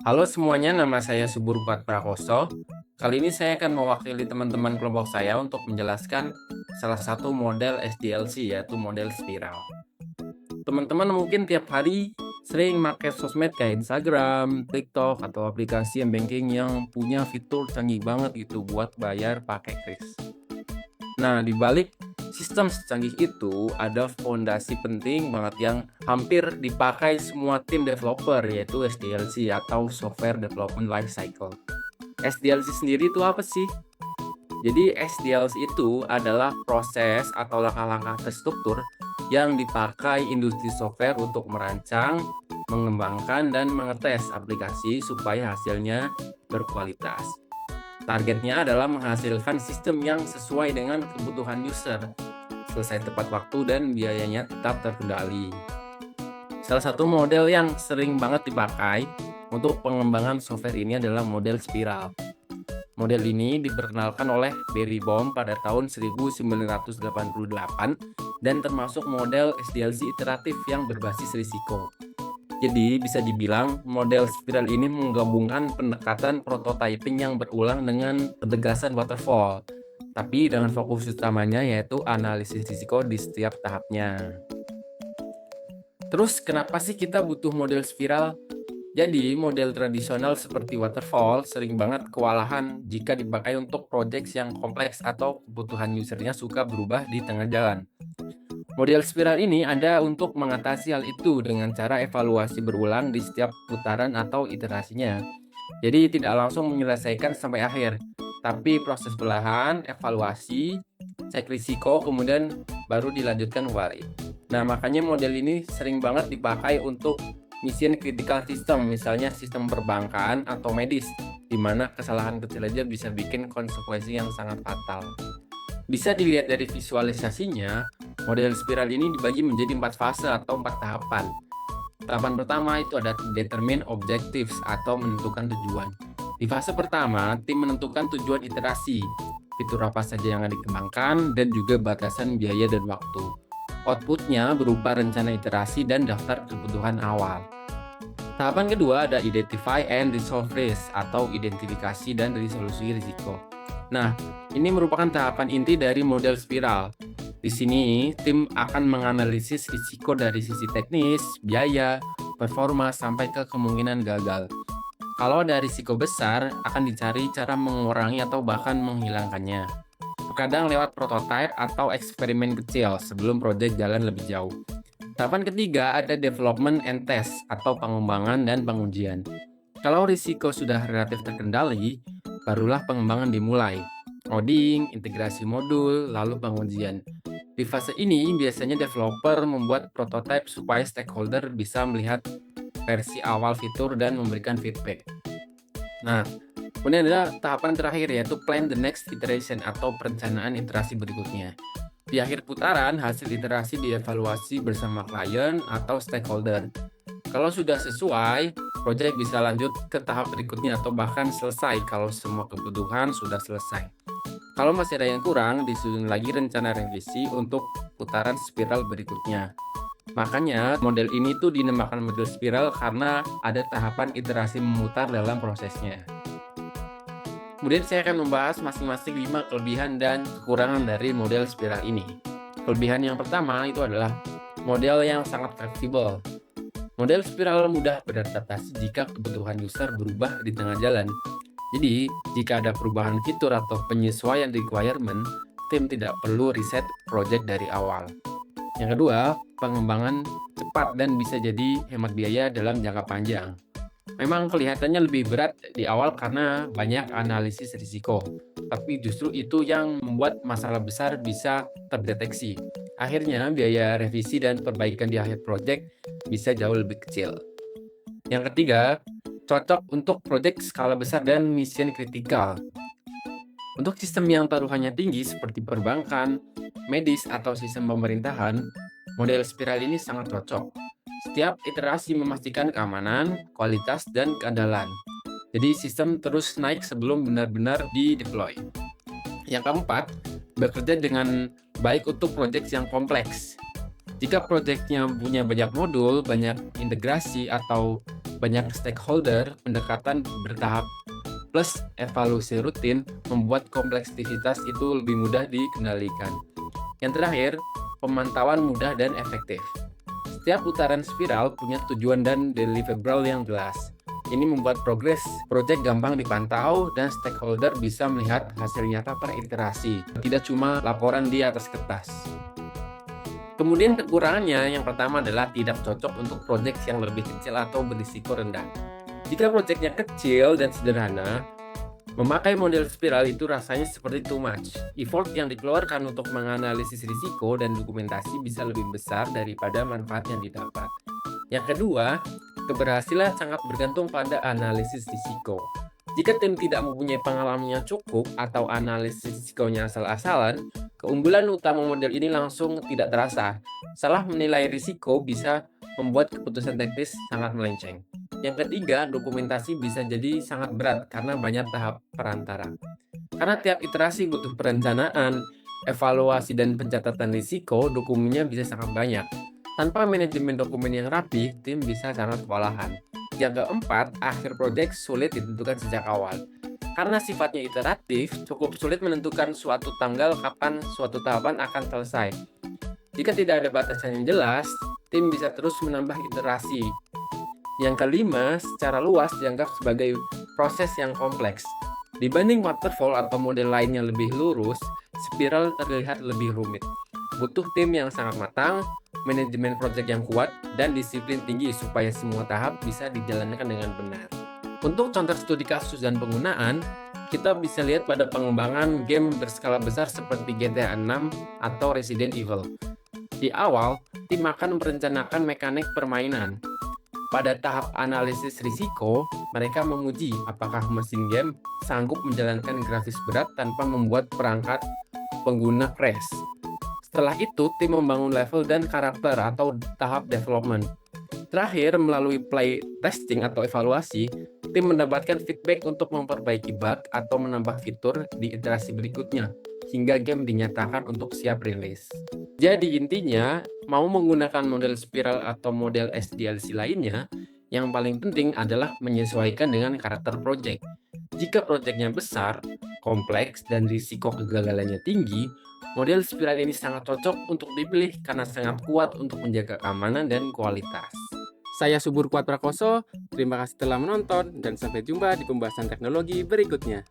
Halo semuanya, nama saya Subur Prakoso. Kali ini saya akan mewakili teman-teman kelompok saya untuk menjelaskan salah satu model SDLC, yaitu model spiral. Teman-teman mungkin tiap hari sering pakai sosmed kayak Instagram, TikTok, atau aplikasi banking yang punya fitur canggih banget gitu buat bayar pakai kris. Nah, di balik sistem secanggih itu ada fondasi penting banget yang hampir dipakai semua tim developer, yaitu SDLC atau Software Development Lifecycle. SDLC sendiri itu apa sih? Jadi SDLC itu adalah proses atau langkah-langkah terstruktur yang dipakai industri software untuk merancang, mengembangkan, dan mengetes aplikasi supaya hasilnya berkualitas. Targetnya adalah menghasilkan sistem yang sesuai dengan kebutuhan user, selesai tepat waktu dan biayanya tetap terkendali. Salah satu model yang sering banget dipakai untuk pengembangan software ini adalah model spiral. Model ini diperkenalkan oleh Barry Boehm pada tahun 1988 dan termasuk model SDLC iteratif yang berbasis risiko. Jadi bisa dibilang model spiral ini menggabungkan pendekatan prototyping yang berulang dengan ketegasan waterfall, tapi dengan fokus utamanya yaitu analisis risiko di setiap tahapnya. Terus kenapa sih kita butuh model spiral? Jadi model tradisional seperti waterfall sering banget kewalahan jika dipakai untuk project yang kompleks atau kebutuhan usernya suka berubah di tengah jalan. Model spiral ini ada untuk mengatasi hal itu dengan cara evaluasi berulang di setiap putaran atau iterasinya. Jadi tidak langsung menyelesaikan sampai akhir, tapi proses perlahan, evaluasi, cek risiko, kemudian baru dilanjutkan kembali. Nah, makanya model ini sering banget dipakai untuk mission critical system, misalnya sistem perbankan atau medis, di mana kesalahan kecil aja bisa bikin konsekuensi yang sangat fatal. Bisa dilihat dari visualisasinya, model spiral ini dibagi menjadi 4 fase atau 4 tahapan. Tahapan pertama itu ada determine objectives atau menentukan tujuan. Di fase pertama, tim menentukan tujuan iterasi, fitur apa saja yang akan dikembangkan, dan juga batasan biaya dan waktu. Outputnya berupa rencana iterasi dan daftar kebutuhan awal. Tahapan kedua ada identify and resolve risk atau identifikasi dan resolusi risiko. Nah, ini merupakan tahapan inti dari model spiral. Di sini, tim akan menganalisis risiko dari sisi teknis, biaya, performa, sampai ke kemungkinan gagal. Kalau ada risiko besar, akan dicari cara mengurangi atau bahkan menghilangkannya. Terkadang lewat prototipe atau eksperimen kecil sebelum proyek jalan lebih jauh. Tahapan ketiga ada development and test atau pengembangan dan pengujian. Kalau risiko sudah relatif terkendali, barulah pengembangan dimulai. Coding, integrasi modul, lalu pengujian. Di fase ini, biasanya developer membuat prototipe supaya stakeholder bisa melihat versi awal fitur dan memberikan feedback. Nah, kemudian ada tahapan terakhir yaitu plan the next iteration atau perencanaan iterasi berikutnya. Di akhir putaran, hasil iterasi dievaluasi bersama klien atau stakeholder. Kalau sudah sesuai, proyek bisa lanjut ke tahap berikutnya atau bahkan selesai kalau semua kebutuhan sudah selesai. Kalau masih ada yang kurang, disusun lagi rencana revisi untuk putaran spiral berikutnya. Makanya model ini tuh dinamakan model spiral karena ada tahapan iterasi memutar dalam prosesnya. Kemudian saya akan membahas masing-masing 5 kelebihan dan kekurangan dari model spiral ini. Kelebihan yang pertama itu adalah model yang sangat fleksibel. Model spiral mudah beradaptasi jika kebutuhan user berubah di tengah jalan. Jadi, jika ada perubahan fitur atau penyesuaian requirement, tim tidak perlu riset project dari awal. Yang kedua, pengembangan cepat dan bisa jadi hemat biaya dalam jangka panjang. Memang kelihatannya lebih berat di awal karena banyak analisis risiko, tapi justru itu yang membuat masalah besar bisa terdeteksi. Akhirnya, biaya revisi dan perbaikan di akhir project bisa jauh lebih kecil. Yang ketiga, cocok untuk proyek skala besar dan mission kritikal. Untuk sistem yang taruhannya tinggi seperti perbankan, medis, atau sistem pemerintahan, model spiral ini sangat cocok. Setiap iterasi memastikan keamanan, kualitas, dan keandalan. Jadi sistem terus naik sebelum benar-benar di-deploy. Yang keempat, bekerja dengan baik untuk proyek yang kompleks. Jika proyeknya punya banyak modul, banyak integrasi, atau banyak stakeholder, pendekatan bertahap, plus evaluasi rutin membuat kompleksitas itu lebih mudah dikendalikan. Yang terakhir, pemantauan mudah dan efektif. Setiap putaran spiral punya tujuan dan deliverable yang jelas. Ini membuat progres proyek gampang dipantau dan stakeholder bisa melihat hasil nyata per iterasi, tidak cuma laporan di atas kertas. Kemudian kekurangannya yang pertama adalah tidak cocok untuk proyek yang lebih kecil atau berisiko rendah. Jika proyeknya kecil dan sederhana, memakai model spiral itu rasanya seperti too much. Effort yang dikeluarkan untuk menganalisis risiko dan dokumentasi bisa lebih besar daripada manfaat yang didapat. Yang kedua, keberhasilan sangat bergantung pada analisis risiko. Jika tim tidak mempunyai pengalaman yang cukup atau analisis risikonya asal-asalan, keunggulan utama model ini langsung tidak terasa. Salah menilai risiko bisa membuat keputusan teknis sangat melenceng. Yang ketiga, dokumentasi bisa jadi sangat berat karena banyak tahap perantara. Karena tiap iterasi butuh perencanaan, evaluasi, dan pencatatan risiko, dokumennya bisa sangat banyak. Tanpa manajemen dokumen yang rapi, tim bisa sangat kewalahan. Yang keempat, akhir proyek sulit ditentukan sejak awal. Karena sifatnya iteratif, cukup sulit menentukan suatu tanggal kapan suatu tahapan akan selesai. Jika tidak ada batasan yang jelas, tim bisa terus menambah iterasi. Yang kelima, secara luas dianggap sebagai proses yang kompleks. Dibanding waterfall atau model lain yang lebih lurus, spiral terlihat lebih rumit. Butuh tim yang sangat matang, manajemen proyek yang kuat, dan disiplin tinggi supaya semua tahap bisa dijalankan dengan benar. Untuk contoh studi kasus dan penggunaan, kita bisa lihat pada pengembangan game berskala besar seperti GTA 6 atau Resident Evil. Di awal, tim akan merencanakan mekanik permainan. Pada tahap analisis risiko, mereka menguji apakah mesin game sanggup menjalankan grafis berat tanpa membuat perangkat pengguna crash. Setelah itu, tim membangun level dan karakter atau tahap development. Terakhir, melalui play testing atau evaluasi, tim mendapatkan feedback untuk memperbaiki bug atau menambah fitur di iterasi berikutnya, hingga game dinyatakan untuk siap rilis. Jadi intinya, mau menggunakan model spiral atau model SDLC lainnya, yang paling penting adalah menyesuaikan dengan karakter project. Jika projectnya besar, kompleks, dan risiko kegagalannya tinggi, model spiral ini sangat cocok untuk dipilih karena sangat kuat untuk menjaga keamanan dan kualitas. Saya Subur Kuat Prakoso, terima kasih telah menonton dan sampai jumpa di pembahasan teknologi berikutnya.